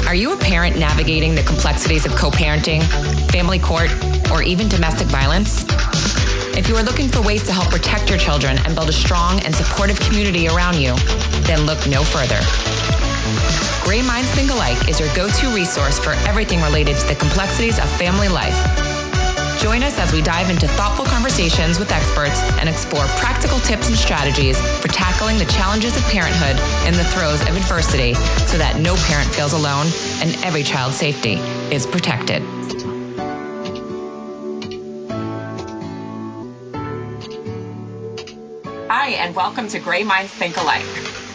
Are you a parent navigating the complexities of co-parenting, family court, or even domestic violence? If you are looking for ways to help protect your children and build a strong and supportive community around you, then look no further. Gray Minds Think Alike is your go-to resource for everything related to the complexities of family life. Join us as we dive into thoughtful conversations with experts and explore practical tips and strategies for tackling the challenges of parenthood in the throes of adversity so that no parent feels alone and every child's safety is protected. Hi, and welcome to Gray Minds Think Alike.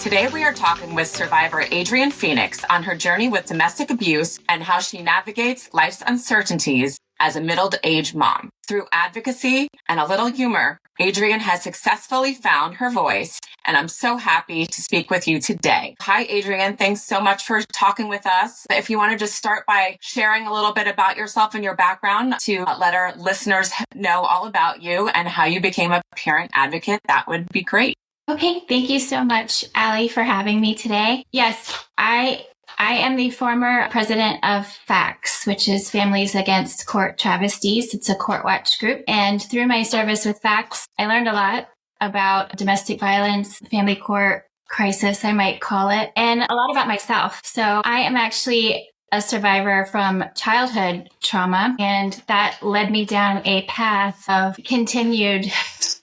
Today we are talking with survivor Adrianne Phoenix on her journey with domestic abuse and how she navigates life's uncertainties as a middle-aged mom. Through advocacy and a little humor, Adrianne has successfully found her voice, and I'm so happy to speak with you today. Hi, Adrianne. Thanks so much for talking with us. If you want to just start by sharing a little bit about yourself and your background to let our listeners know all about you and how you became a parent advocate, that would be great. Okay, thank you so much, Allie, for having me today. Yes, I am the former president of FACTS, which is Families Against Court Travesties. It's a court watch group. And through my service with FACTS, I learned a lot about domestic violence, family court crisis, I might call it, and a lot about myself. So I am actually a survivor from childhood trauma, and that led me down a path of continued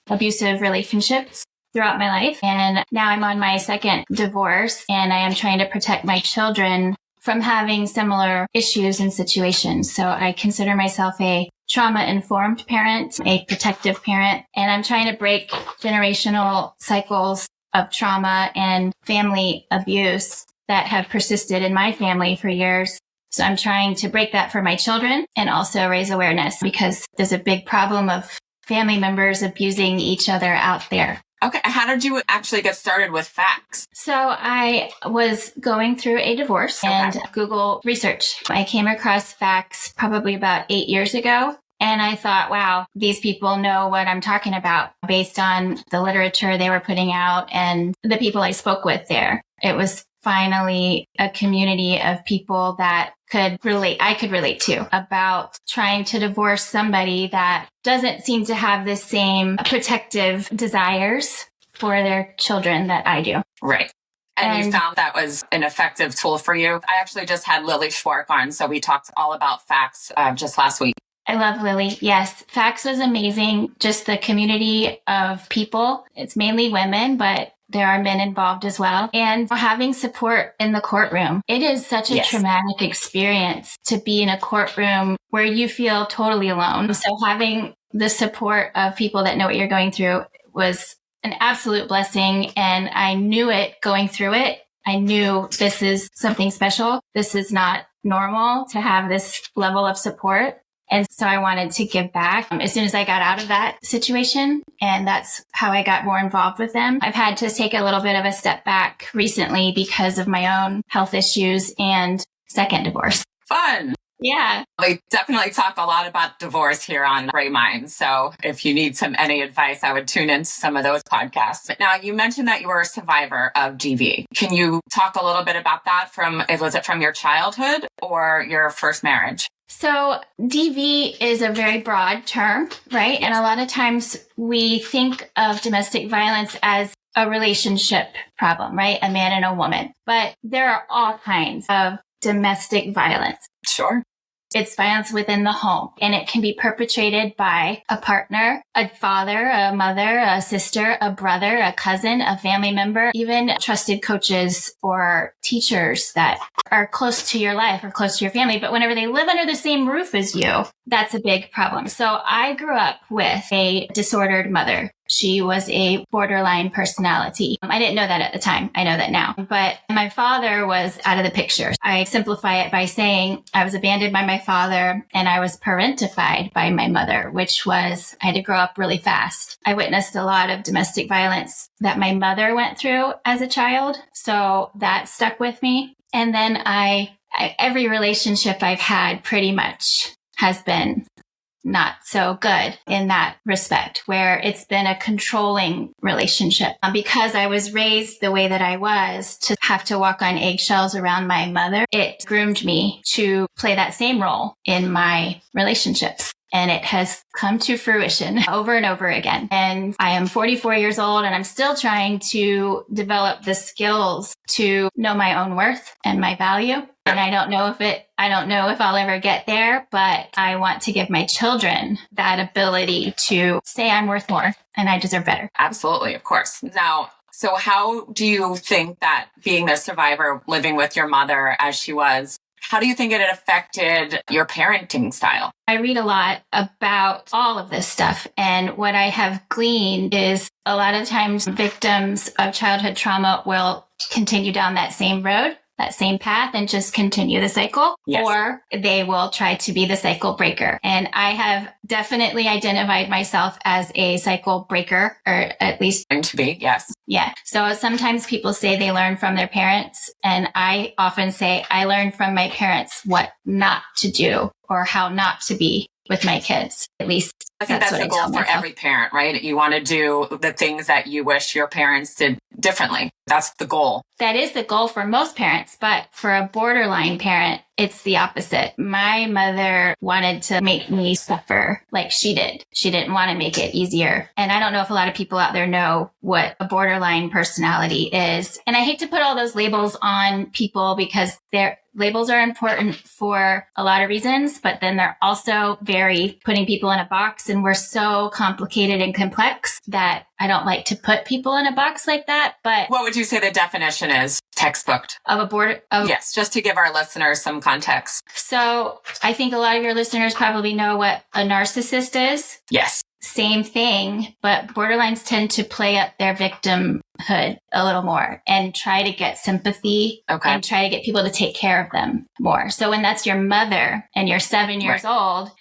abusive relationships throughout my life. And now I'm on my second divorce, and I am trying to protect my children from having similar issues and situations. So I consider myself a trauma-informed parent, a protective parent, and I'm trying to break generational cycles of trauma and family abuse that have persisted in my family for years. So I'm trying to break that for my children and also raise awareness, because there's a big problem of family members abusing each other out there. Okay. How did you actually get started with FACTS? So I was going through a divorce and Google research. I came across FACTS probably about 8 years ago. And I thought, wow, these people know what I'm talking about based on the literature they were putting out and the people I spoke with there. It was finally a community of people that I could relate to about trying to divorce somebody that doesn't seem to have the same protective desires for their children that I do. Right. And you found that was an effective tool for you. I actually just had Lily Schwartz on, so we talked all about FACTS just last week. I love Lily. Yes, FACTS was amazing. Just the community of people. It's mainly women, but there are men involved as well. And having support in the courtroom. It is such a traumatic experience to be in a courtroom where you feel totally alone. So having the support of people that know what you're going through was an absolute blessing. And I knew it going through it. I knew this is something special. This is not normal to have this level of support. And so I wanted to give back as soon as I got out of that situation. And that's how I got more involved with them. I've had to take a little bit of a step back recently because of my own health issues and second divorce. Fun. Yeah. We definitely talk a lot about divorce here on Gray Minds. So if you need any advice, I would tune into some of those podcasts. But now you mentioned that you were a survivor of DV. Can you talk a little bit about that was it from your childhood or your first marriage? So DV is a very broad term, right? Yes. And a lot of times we think of domestic violence as a relationship problem, right? A man and a woman. But there are all kinds of domestic violence. Sure. It's violence within the home, and it can be perpetrated by a partner, a father, a mother, a sister, a brother, a cousin, a family member, even trusted coaches or teachers that are close to your life or close to your family. But whenever they live under the same roof as you, that's a big problem. So I grew up with a disordered mother. She was a borderline personality. I didn't know that at the time. I know that now. But my father was out of the picture. I simplify it by saying I was abandoned by my father and I was parentified by my mother, which was I had to grow up really fast. I witnessed a lot of domestic violence that my mother went through as a child. So that stuck with me. And then every relationship I've had pretty much has been not so good in that respect, where it's been a controlling relationship. Because I was raised the way that I was to have to walk on eggshells around my mother, it groomed me to play that same role in my relationships. And it has come to fruition over and over again. And I am 44 years old and I'm still trying to develop the skills to know my own worth and my value. And I don't know if I'll ever get there, but I want to give my children that ability to say I'm worth more and I deserve better. Absolutely. Of course. Now, so how do you think that being the survivor, living with your mother as she was, how do you think it had affected your parenting style? I read a lot about all of this stuff. And what I have gleaned is a lot of times victims of childhood trauma will continue down that same road, that same path, and just continue the cycle. Yes. Or they will try to be the cycle breaker. And I have definitely identified myself as a cycle breaker, or at least Going to be, yes. Yeah. So sometimes people say they learn from their parents. And I often say I learned from my parents what not to do or how not to be with my kids. At least I think that's the goal for every parent, right? You want to do the things that you wish your parents did differently. That's the goal. That is the goal for most parents. But for a borderline parent, it's the opposite. My mother wanted to make me suffer like she did. She didn't want to make it easier. And I don't know if a lot of people out there know what a borderline personality is. And I hate to put all those labels on people because their labels are important for a lot of reasons, but then they're also very putting people in a box. And we're so complicated and complex that I don't like to put people in a box like that. But what would you say the definition is, textbooked? Yes, just to give our listeners some context. So I think a lot of your listeners probably know what a narcissist is. Yes. Same thing, but borderlines tend to play up their victimhood a little more and try to get sympathy and try to get people to take care of them more. So when that's your mother and you're 7 years old,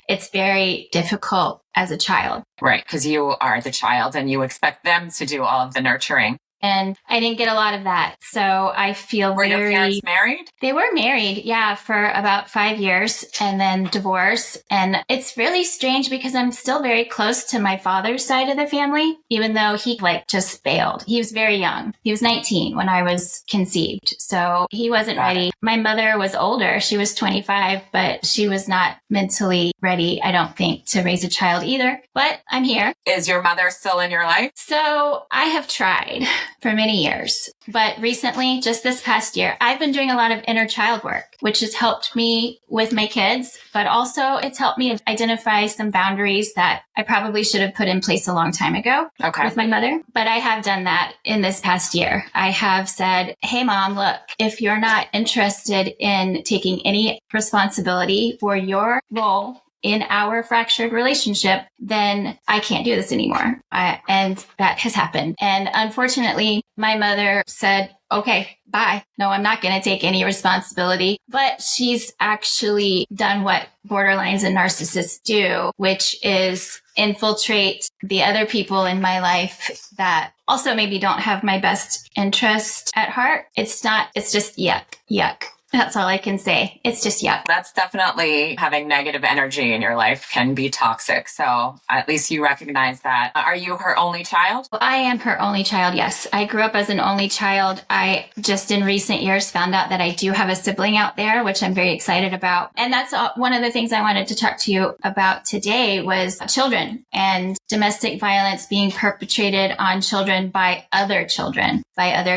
it's very difficult as a child. Right, because you are the child and you expect them to do all of the nurturing. And I didn't get a lot of that. So I feel Were your parents married? They were married, yeah, for about 5 years and then divorced. And it's really strange because I'm still very close to my father's side of the family, even though he just failed. He was very young. He was 19 when I was conceived. So he wasn't ready. My mother was older. She was 25, but she was not mentally ready, I don't think, to raise a child either. But I'm here. Is your mother still in your life? So I have tried for many years. But recently, just this past year, I've been doing a lot of inner child work, which has helped me with my kids, but also it's helped me identify some boundaries that I probably should have put in place a long time ago with my mother. But I have done that in this past year. I have said, hey, Mom, look, if you're not interested in taking any responsibility for your role in our fractured relationship, then I can't do this anymore. And that has happened. And unfortunately, my mother said, okay, bye. No, I'm not going to take any responsibility. But she's actually done what borderlines and narcissists do, which is infiltrate the other people in my life that also maybe don't have my best interest at heart. It's just yuck. That's all I can say. It's just yuck. That's definitely having negative energy in your life can be toxic. So at least you recognize that. Are you her only child? Well, I am her only child, yes. I grew up as an only child. I just in recent years found out that I do have a sibling out there, which I'm very excited about. And that's one of the things I wanted to talk to you about today was children and domestic violence being perpetrated on children by other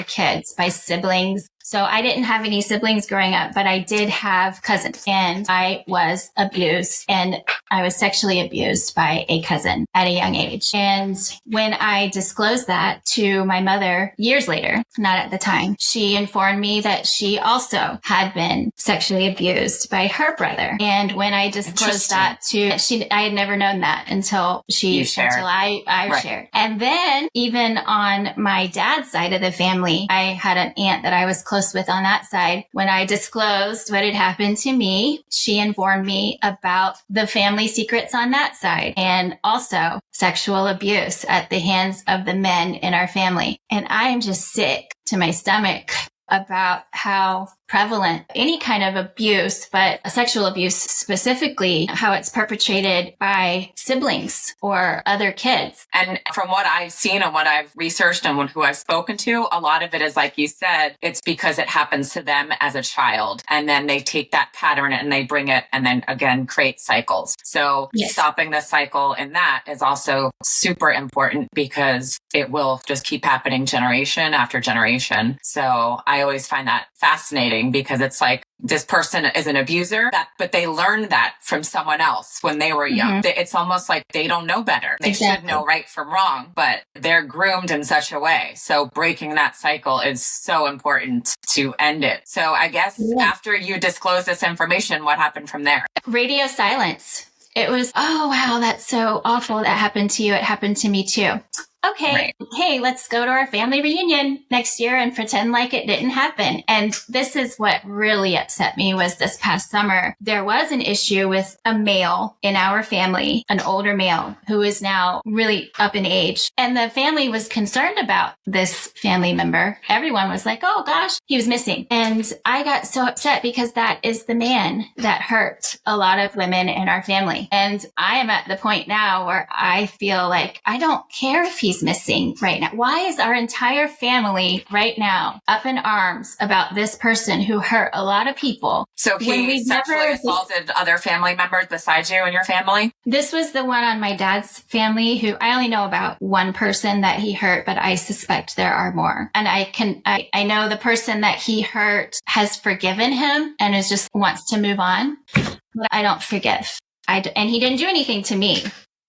kids, by siblings. So I didn't have any siblings growing up, but I did have cousins, and I was abused, and I was sexually abused by a cousin at a young age. And when I disclosed that to my mother years later, not at the time, she informed me that she also had been sexually abused by her brother. And when I disclosed that I had never known that until I shared. And then even on my dad's side of the family, I had an aunt that I was close with on that side. When I disclosed what had happened to me, she informed me about the family secrets on that side and also sexual abuse at the hands of the men in our family. And I am just sick to my stomach about how prevalent any kind of abuse, but sexual abuse specifically, how it's perpetrated by siblings or other kids. And from what I've seen and what I've researched and who I've spoken to, a lot of it is, like you said, it's because it happens to them as a child. And then they take that pattern and they bring it and then again create cycles. So stopping the cycle in that is also super important because it will just keep happening generation after generation. So I always find that fascinating because it's like this person is an abuser, but they learned that from someone else when they were young. It's almost like they don't know better. They should know right from wrong, but they're groomed in such a way. So breaking that cycle is so important to end it. So I guess after you disclose this information, what happened from there? Radio silence. It was, oh, wow, that's so awful. That happened to you. It happened to me too. Okay, right. Hey, let's go to our family reunion next year and pretend like it didn't happen. And this is what really upset me was this past summer. There was an issue with a male in our family, an older male who is now really up in age. And the family was concerned about this family member. Everyone was like, oh gosh, he was missing. And I got so upset because that is the man that hurt a lot of women in our family. And I am at the point now where I feel like I don't care if he's missing right now. Why is our entire family right now up in arms about this person who hurt a lot of people? So he sexually assaulted other family members besides you and your family? This was the one on my dad's family who I only know about one person that he hurt, but I suspect there are more. And I know the person that he hurt has forgiven him and is just wants to move on, but I don't forgive. And he didn't do anything to me.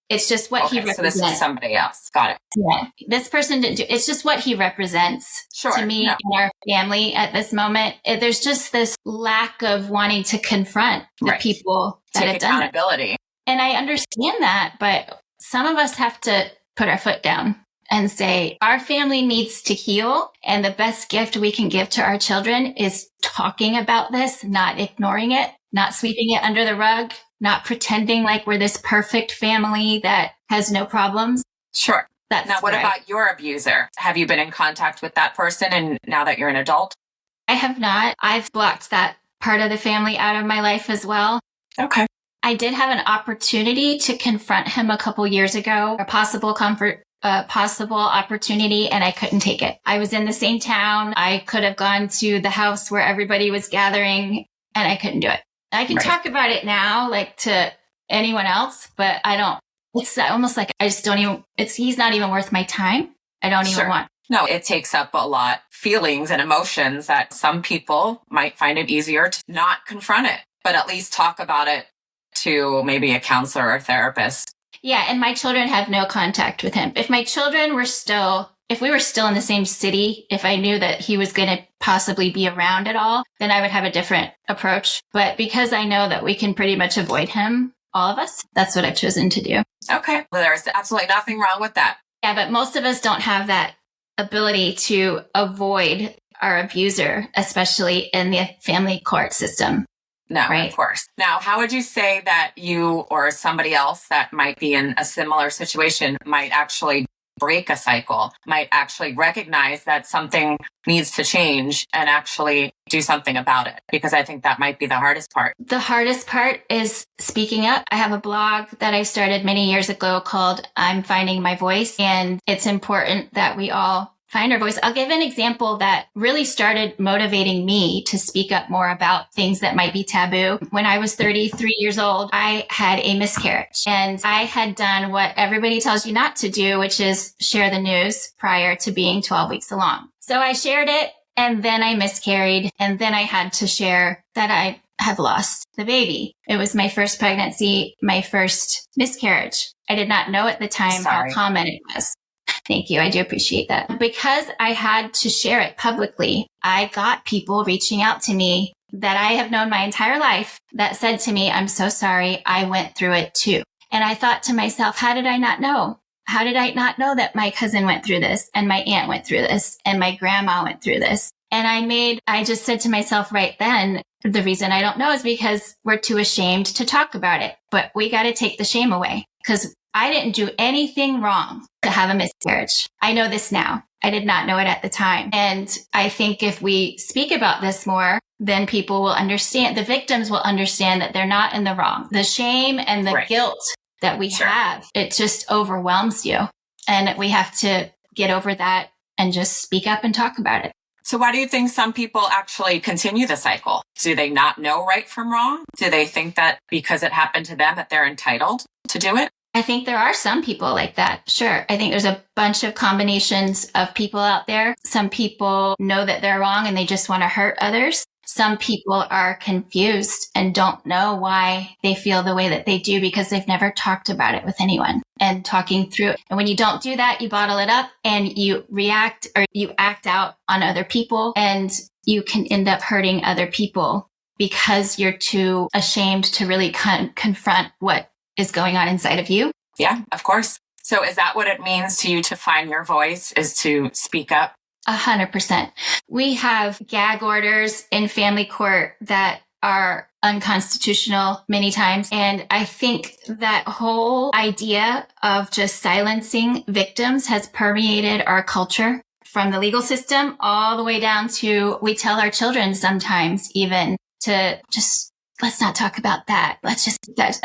It's just what he represents. So this is somebody else. Got it. Yeah. This person didn't do, it's just what he represents to me and our family at this moment. There's just this lack of wanting to confront the people that have done accountability. And I understand that, but some of us have to put our foot down and say, our family needs to heal. And the best gift we can give to our children is talking about this, not ignoring it, not sweeping it under the rug, not pretending like we're this perfect family that has no problems. Sure. Now, what about your abuser? Have you been in contact with that person and now that you're an adult? I have not. I've blocked that part of the family out of my life as well. Okay. I did have an opportunity to confront him a couple years ago, a possible opportunity, and I couldn't take it. I was in the same town. I could have gone to the house where everybody was gathering and I couldn't do it. I can talk about it now, like to anyone else, but I don't. It's almost like I just don't even, he's not even worth my time. I don't even want. No, it takes up a lot feelings and emotions that some people might find it easier to not confront it, but at least talk about it to maybe a counselor or therapist. Yeah. And my children have no contact with him. If we were still in the same city, if I knew that he was going to possibly be around at all, then I would have a different approach. But because I know that we can pretty much avoid him, all of us, that's what I've chosen to do. Okay. Well, there's absolutely nothing wrong with that. Yeah, but most of us don't have that ability to avoid our abuser, especially in the family court system. No, of course. Now, how would you say that you or somebody else that might be in a similar situation might actually break a cycle, might actually recognize that something needs to change and actually do something about it? Because I think that might be the hardest part. The hardest part is speaking up. I have a blog that I started many years ago called I'm Finding My Voice, and it's important that we all find our voice. I'll give an example that really started motivating me to speak up more about things that might be taboo. When I was 33 years old, I had a miscarriage and I had done what everybody tells you not to do, which is share the news prior to being 12 weeks along. So I shared it and then I miscarried and then I had to share that I have lost the baby. It was my first pregnancy, my first miscarriage. I did not know at the time how common it was. Thank you. I do appreciate that. Because I had to share it publicly, I got people reaching out to me that I have known my entire life that said to me, I'm so sorry, I went through it too. And I thought to myself, how did I not know? How did I not know that my cousin went through this and my aunt went through this and my grandma went through this? And I just said to myself right then, the reason I don't know is because we're too ashamed to talk about it. But we got to take the shame away because I didn't do anything wrong to have a miscarriage. I know this now. I did not know it at the time. And I think if we speak about this more, then people will understand, the victims will understand that they're not in the wrong. The shame and the guilt that we have, it just overwhelms you. And we have to get over that and just speak up and talk about it. So why do you think some people actually continue the cycle? Do they not know right from wrong? Do they think that because it happened to them that they're entitled to do it? I think there are some people like that. Sure. I think there's a bunch of combinations of people out there. Some people know that they're wrong and they just want to hurt others. Some people are confused and don't know why they feel the way that they do because they've never talked about it with anyone and talking through it. And when you don't do that, you bottle it up and you react or you act out on other people, and you can end up hurting other people because you're too ashamed to really confront what is going on inside of you. Yeah, of course. So is that what it means to you to find your voice, is to speak up? 100%. We have gag orders in family court that are unconstitutional many times. And I think that whole idea of just silencing victims has permeated our culture from the legal system all the way down to, we tell our children sometimes even to just, let's not talk about that.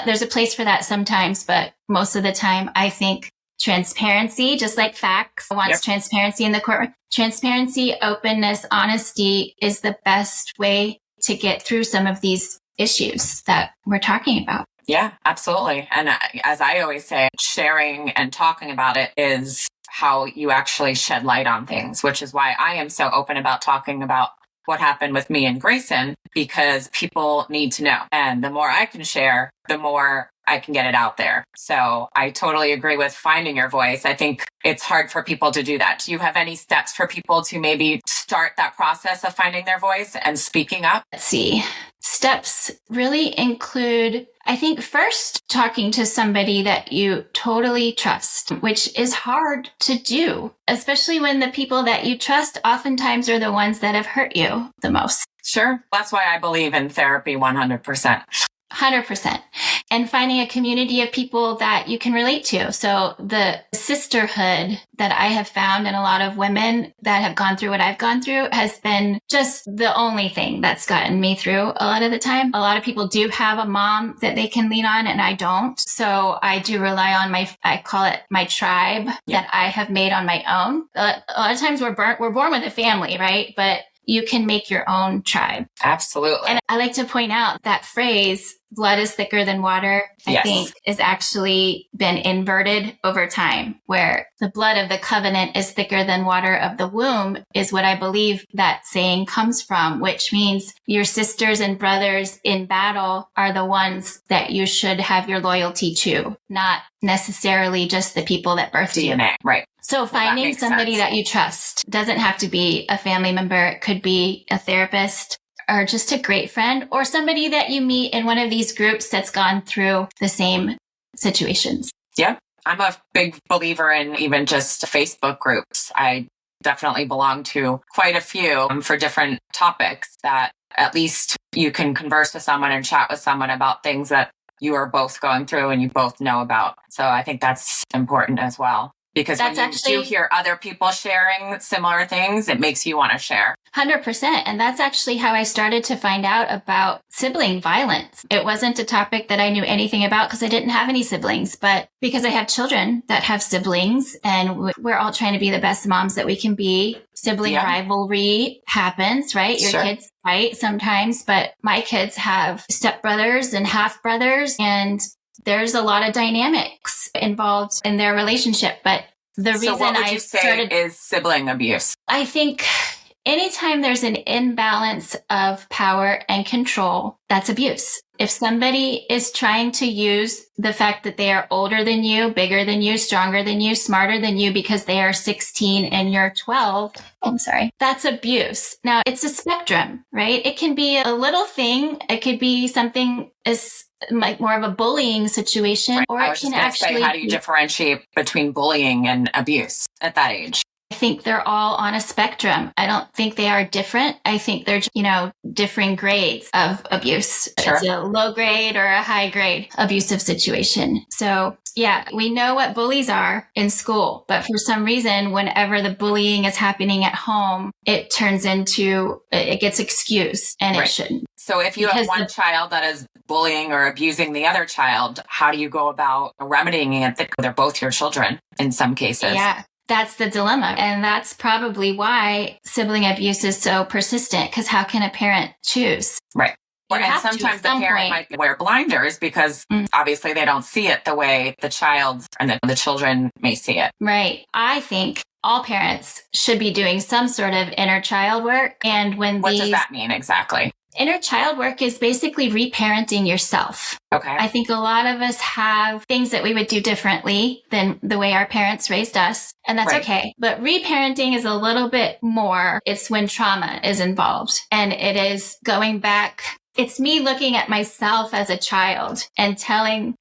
There's a place for that sometimes, but most of the time I think transparency, just like facts wants transparency in the courtroom. Transparency, openness, honesty is the best way to get through some of these issues that we're talking about. Yeah, absolutely. And as I always say, sharing and talking about it is how you actually shed light on things, which is why I am so open about talking about what happened with me and Greyson, because people need to know. And the more I can share, the more I can get it out there. So I totally agree with finding your voice. I think it's hard for people to do that. Do you have any steps for people to maybe start that process of finding their voice and speaking up? Let's see. Steps really include, I think, first talking to somebody that you totally trust, which is hard to do, especially when the people that you trust oftentimes are the ones that have hurt you the most. Sure. That's why I believe in therapy 100%. 100%. And finding a community of people that you can relate to. So the sisterhood that I have found in a lot of women that have gone through what I've gone through has been just the only thing that's gotten me through a lot of the time. A lot of people do have a mom that they can lean on, and I don't. So I do rely on I call it my tribe that I have made on my own. A lot of times we're born with a family, right? But you can make your own tribe. Absolutely. And I like to point out that phrase, blood is thicker than water, I think is actually been inverted over time, where the blood of the covenant is thicker than water of the womb is what I believe that saying comes from, which means your sisters and brothers in battle are the ones that you should have your loyalty to, not necessarily just the people that birthed you. DNA, right. So finding somebody that you trust doesn't have to be a family member. It could be a therapist or just a great friend or somebody that you meet in one of these groups that's gone through the same situations. Yeah. I'm a big believer in even just Facebook groups. I definitely belong to quite a few for different topics that at least you can converse with someone and chat with someone about things that you are both going through and you both know about. So I think that's important as well. Because when you do hear other people sharing similar things, it makes you want to share. 100%. And that's actually how I started to find out about sibling violence. It wasn't a topic that I knew anything about because I didn't have any siblings, but because I have children that have siblings and we're all trying to be the best moms that we can be. Sibling rivalry happens, right? Your kids fight sometimes, but my kids have stepbrothers and half brothers, and there's a lot of dynamics involved in their relationship. But the reason what would you say is sibling abuse? I think anytime there's an imbalance of power and control, that's abuse. If somebody is trying to use the fact that they are older than you, bigger than you, stronger than you, smarter than you because they are 16 and you're 12, that's abuse. Now, it's a spectrum, right? It can be a little thing. It could be something as like more of a bullying situation, or I was just going to say, how do you differentiate between bullying and abuse at that age? I think they're all on a spectrum. I don't think they are different. I think they're, differing grades of abuse. Sure. It's a low grade or a high grade abusive situation. So yeah, we know what bullies are in school, but for some reason, whenever the bullying is happening at home, it gets excused, and Right. it shouldn't. So if you have one child that is bullying or abusing the other child, how do you go about remedying it? They're both your children in some cases. Yeah. That's the dilemma. And that's probably why sibling abuse is so persistent, because how can a parent choose? Right. You And have to sometimes at the some parent point. might wear blinders because obviously they don't see it the way the child and the children may see it. Right. I think all parents should be doing some sort of inner child work. And when What does that mean exactly? Inner child work is basically reparenting yourself. Okay. I think a lot of us have things that we would do differently than the way our parents raised us, and that's Right. okay. But reparenting is a little bit more. It's when trauma is involved, and it is going back. It's me looking at myself as a child and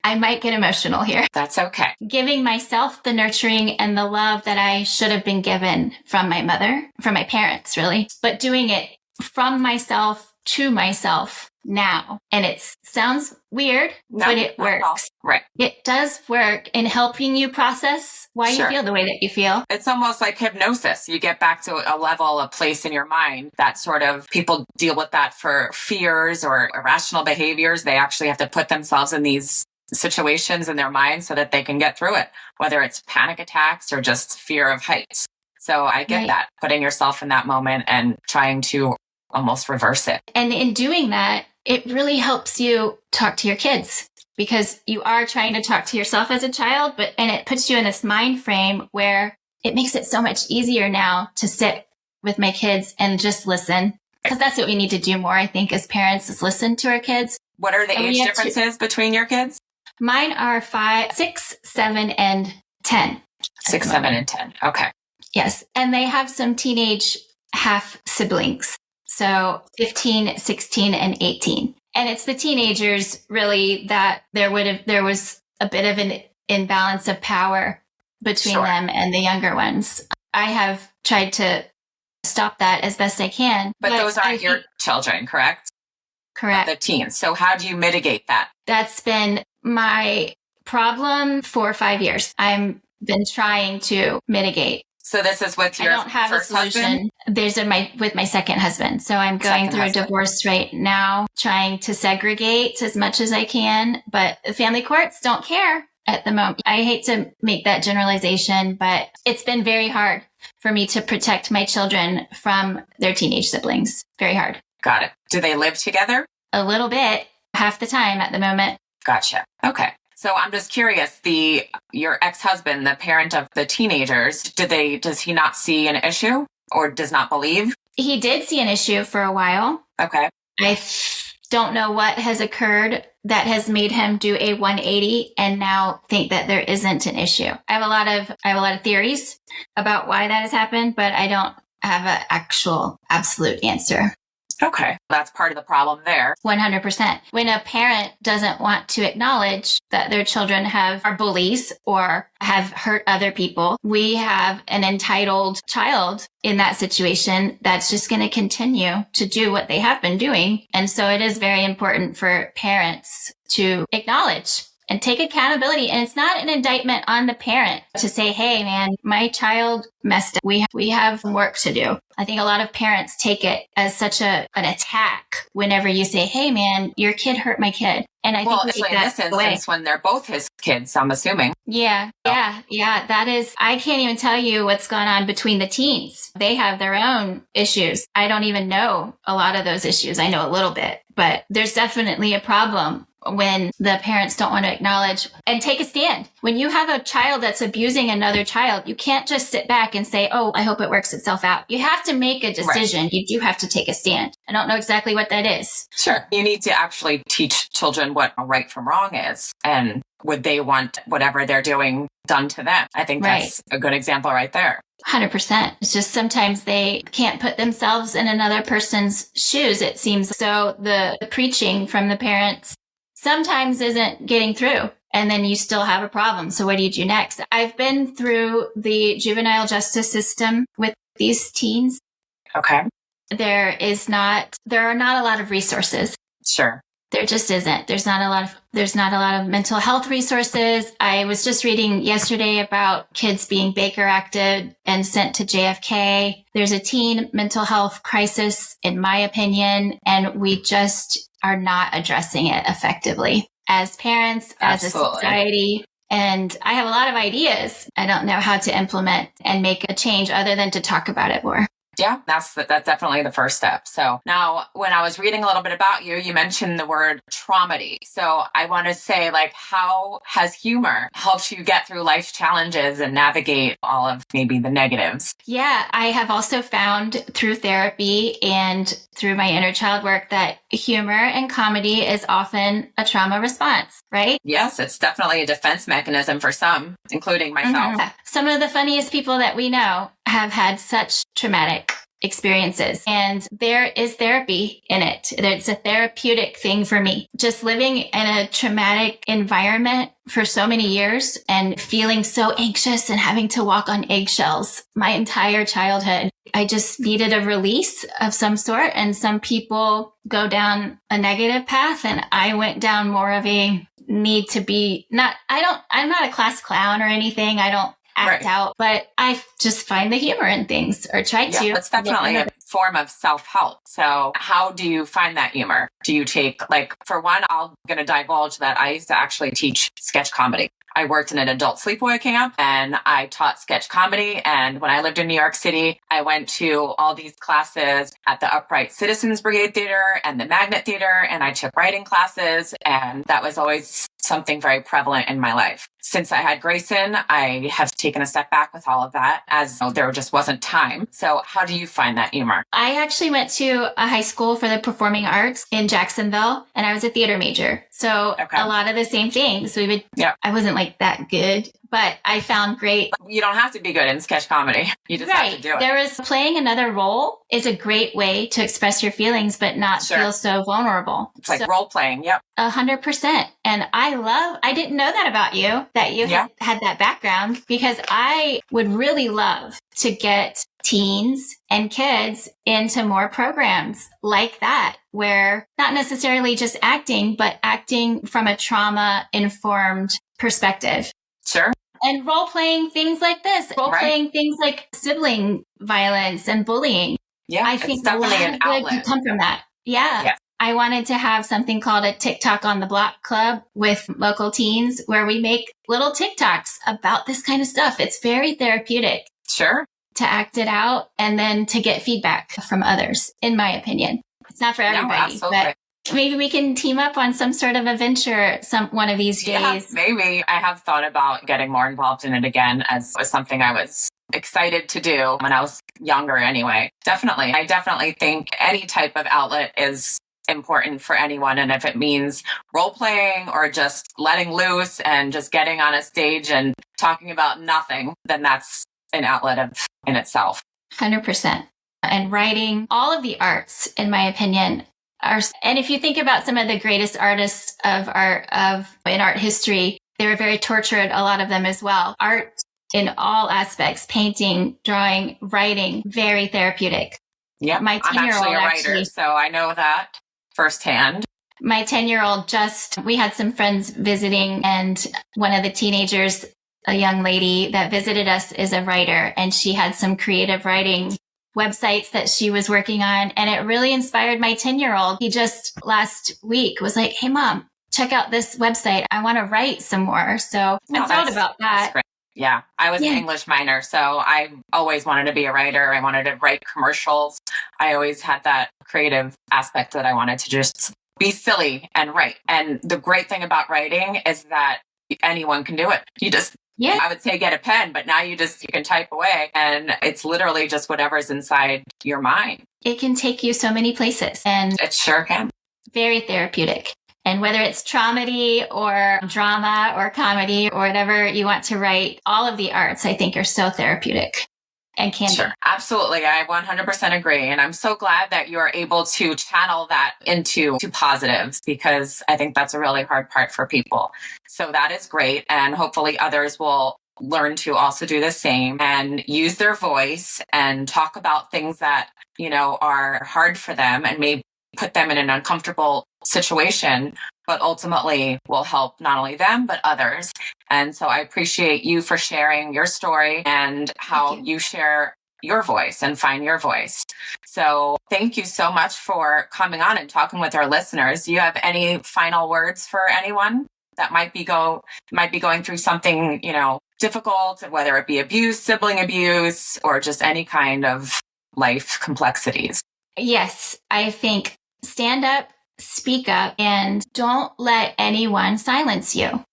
I might get emotional here, That's okay. giving myself the nurturing and the love that I should have been given from my mother, from my parents, really, but doing it from myself to myself now. And it sounds weird, No, but it not at all. works. Right. It does work in helping you process why Sure. you feel the way that you feel. It's almost like hypnosis. You get back to a level, a place in your mind that sort of people deal with that for fears or irrational behaviors. They actually have to put themselves in these situations in their mind so that they can get through it, whether it's panic attacks or just fear of heights. So I get Right. that, putting yourself in that moment and trying to almost reverse it. And in doing that, it really helps you talk to your kids, because you are trying to talk to yourself as a child, and it puts you in this mind frame where it makes it so much easier now to sit with my kids and just listen. Because that's what we need to do more, I think, as parents, is listen to our kids. What are the And we age have differences between your kids? Mine are 5, 6, 7, and 10. 6, 7, and 10. Okay. Yes. And they have some teenage half siblings. So 15, 16, and 18. And it's the teenagers really that there was a bit of an imbalance of power between Sure. them and the younger ones. I have tried to stop that as best I can. But those I aren't your think- children, correct? correct. The teens. So how do you mitigate that? That's been my problem for 5 years. I've been trying to mitigate. So this is with I your don't have a first solution. husband? There's with my second husband. So I'm going Second through husband. a divorce right now, trying to segregate as much as I can. But the family courts don't care at the moment. I hate to make that generalization, but it's been very hard for me to protect my children from their teenage siblings. Very hard. Got it. Do they live together? A little bit, half the time at the moment. Gotcha. Okay. So I'm just curious, your ex-husband, the parent of the teenagers, does he not see an issue or does not believe? He did see an issue for a while. Okay. I don't know what has occurred that has made him do a 180 and now think that there isn't an issue. I have a lot of theories about why that has happened, but I don't have an actual absolute answer. Okay. That's part of the problem there. 100%. When a parent doesn't want to acknowledge that their children are bullies or have hurt other people, we have an entitled child in that situation that's just going to continue to do what they have been doing. And so it is very important for parents to acknowledge and take accountability. And it's not an indictment on the parent to say, hey, man, my child messed up. We have work to do. I think a lot of parents take it as such an attack whenever you say, hey, man, your kid hurt my kid. And I think we take in this that away. instance, when they're both his kids, I'm assuming. Yeah. That is, I can't even tell you what's gone on between the teens. They have their own issues. I don't even know a lot of those issues. I know a little bit, but there's definitely a problem when the parents don't want to acknowledge and take a stand. When you have a child that's abusing another child, you can't just sit back and say, oh, I hope it works itself out. You have to make a decision. Right. You do have to take a stand. I don't know exactly what that is. Sure. You need to actually teach children what right from wrong is. And would they want whatever they're doing done to them? I think that's a good example right there. 100%. It's just sometimes they can't put themselves in another person's shoes, it seems. So the preaching from the parents sometimes isn't getting through. and then you still have a problem. So what do you do next? I've been through the juvenile justice system with these teens. Okay. There are not a lot of resources. Sure. There just isn't. There's not a lot of mental health resources. I was just reading yesterday about kids being Baker acted and sent to JFK. There's a teen mental health crisis, in my opinion, and we just are not addressing it effectively as parents, as a society. And I have a lot of ideas. I don't know how to implement and make a change other than to talk about it more. Yeah, that's definitely the first step. So now when I was reading a little bit about you, you mentioned the word traumedy. So I want to say, like, how has humor helped you get through life's challenges and navigate all of maybe the negatives? Yeah, I have also found through therapy and through my inner child work that humor and comedy is often a trauma response, right? Yes, it's definitely a defense mechanism for some, including myself. Mm-hmm. Some of the funniest people that we know have had such traumatic experiences, and there is therapy in it. It's a therapeutic thing for me. Just living in a traumatic environment for so many years and feeling so anxious and having to walk on eggshells my entire childhood. I just needed a release of some sort, and some people go down a negative path, and I went down more of a need to be I'm not a class clown or anything. I don't act out, but I just find the humor in things, or try to. It's definitely a form of self-help. So how do you find that humor? Do you take, like, for one, I'm going to divulge that I used to actually teach sketch comedy. I worked in an adult sleepaway camp and I taught sketch comedy. And when I lived in New York City, I went to all these classes at the Upright Citizens Brigade Theater and the Magnet Theater, and I took writing classes, and that was always something very prevalent in my life. Since I had Greyson, I have taken a step back with all of that, as there just wasn't time. So how do you find that humor? I actually went to a high school for the performing arts in Jacksonville, and I was a theater major. So a lot of the same things. I wasn't like that good, but I found great. You don't have to be good in sketch comedy. You just have to do it. There was playing another role is a great way to express your feelings, but not feel so vulnerable. It's like role playing. Yep. 100%. And I didn't know that about you, that you had that background, because I would really love to get teens and kids into more programs like that, where not necessarily just acting, but acting from a trauma-informed perspective. Sure. And role-playing things like this, role-playing things like sibling violence and bullying. Yeah, I think definitely an outlet could come from that. Yeah. I wanted to have something called a TikTok on the Block Club with local teens, where we make little TikToks about this kind of stuff. It's very therapeutic. Sure. To act it out and then to get feedback from others, in my opinion. It's not for everybody, but maybe we can team up on some sort of a venture one of these days. Yeah, maybe. I have thought about getting more involved in it again, as was something I was excited to do when I was younger anyway. Definitely. I definitely think any type of outlet is important for anyone. And if it means role playing or just letting loose and just getting on a stage and talking about nothing, then that's an outlet in itself. 100%. And writing, all of the arts, in my opinion, and if you think about some of the greatest artists in art history, they were very tortured, a lot of them as well. Art in all aspects, painting, drawing, writing, very therapeutic. Yeah, I'm actually a writer, so I know that firsthand. My 10-year-old we had some friends visiting, and one of the teenagers, a young lady that visited us, is a writer, and she had some creative writing websites that she was working on, and it really inspired my 10-year-old. He just last week was like, "Hey mom, check out this website. I want to write some more." So I thought about that. That's great. Yeah, I was an English minor, so I always wanted to be a writer. I wanted to write commercials. I always had that creative aspect that I wanted to just be silly and write. And the great thing about writing is that anyone can do it. You just I would say get a pen, but now you can type away, and it's literally just whatever's inside your mind. It can take you so many places, and it sure can. Very therapeutic. And whether it's traumedy or drama or comedy or whatever you want to write, all of the arts, I think, are so therapeutic. and can be. Sure. Absolutely. I 100% agree. And I'm so glad that you're able to channel that into positives, because I think that's a really hard part for people. So that is great. And hopefully others will learn to also do the same and use their voice and talk about things that, are hard for them and may put them in an uncomfortable situation, but ultimately will help not only them, but others. And so I appreciate you for sharing your story and how you share your voice and find your voice. So thank you so much for coming on and talking with our listeners. Do you have any final words for anyone that might be going through something, difficult, whether it be abuse, sibling abuse, or just any kind of life complexities? Yes, I think stand up, speak up, and don't let anyone silence you.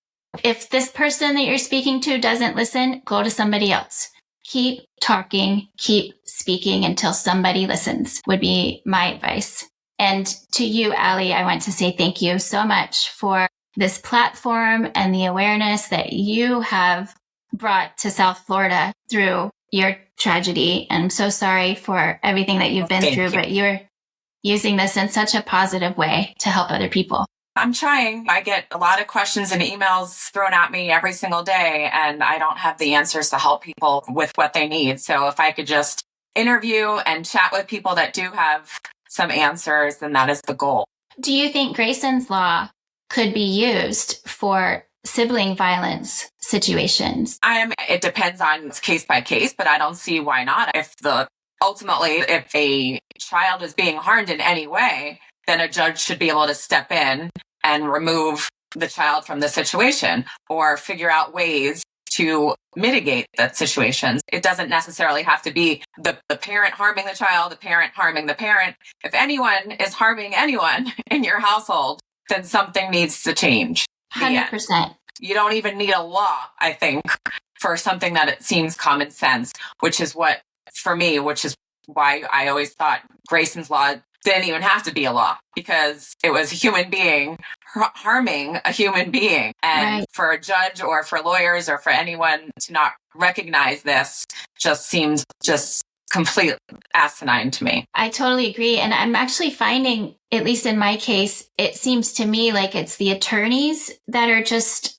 If this person that you're speaking to doesn't listen, go to somebody else. Keep talking, keep speaking until somebody listens would be my advice. And to you, Allie, I want to say thank you so much for this platform and the awareness that you have brought to South Florida through your tragedy. And I'm so sorry for everything that you've been through, but you're using this in such a positive way to help other people. I'm trying. I get a lot of questions and emails thrown at me every single day, and I don't have the answers to help people with what they need. So if I could just interview and chat with people that do have some answers, then that is the goal. Do you think Greyson's law could be used for sibling violence situations? It depends on case by case, but I don't see why not. Ultimately, if a child is being harmed in any way, then a judge should be able to step in and remove the child from the situation or figure out ways to mitigate that situation. It doesn't necessarily have to be the parent harming the child, the parent harming the parent. If anyone is harming anyone in your household, then something needs to change. 100%. You don't even need a law, I think, for something that it seems common sense, which is why I always thought Greyson's law didn't even have to be a law, because it was a human being harming a human being. And for a judge or for lawyers or for anyone to not recognize this just seems just completely asinine to me. I totally agree. And I'm actually finding, at least in my case, it seems to me like it's the attorneys that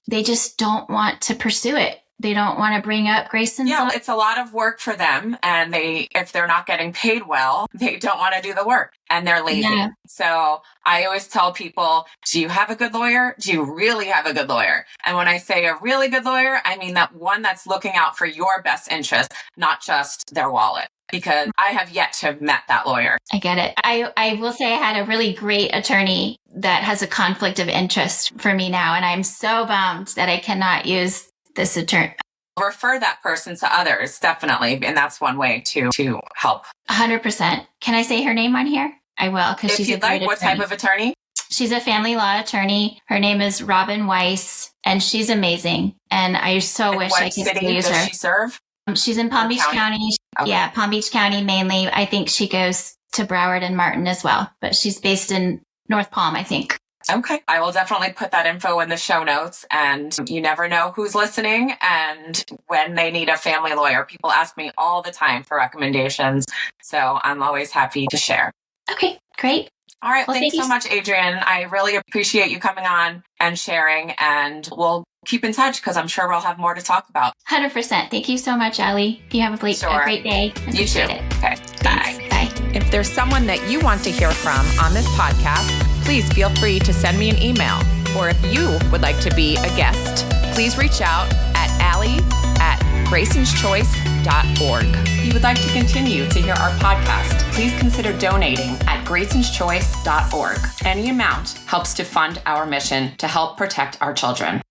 they just don't want to pursue it. They don't want to bring up Greyson's law. It's a lot of work for them. And if they're not getting paid well, they don't want to do the work and they're lazy. Yeah. So I always tell people, do you have a good lawyer? Do you really have a good lawyer? And when I say a really good lawyer, I mean that one that's looking out for your best interest, not just their wallet. Because I have yet to have met that lawyer. I get it. I will say I had a really great attorney that has a conflict of interest for me now. And I'm so bummed that I cannot use this attorney. Refer that person to others, definitely. And that's one way to help. 100%. Can I say her name on here? I will, because she's a great attorney. What type of attorney? She's a family law attorney. Her name is Robin Weiss, and she's amazing. And I so wish I could use her. What city does she serve? She's in Palm Beach County. Okay. Yeah, Palm Beach County mainly. I think she goes to Broward and Martin as well, but she's based in North Palm, I think. Okay. I will definitely put that info in the show notes, and you never know who's listening and when they need a family lawyer. People ask me all the time for recommendations, so I'm always happy to share. Okay, great. All right. Well, thanks so much, Adrianne. I really appreciate you coming on and sharing, and we'll keep in touch because I'm sure we'll have more to talk about. 100%. Thank you so much, Allie. You have a great day. You too. Okay. Bye. Bye. If there's someone that you want to hear from on this podcast, please feel free to send me an email. Or if you would like to be a guest, please reach out at Allie@GreysonsChoice.org. If you would like to continue to hear our podcast, please consider donating at GreysonsChoice.org. Any amount helps to fund our mission to help protect our children.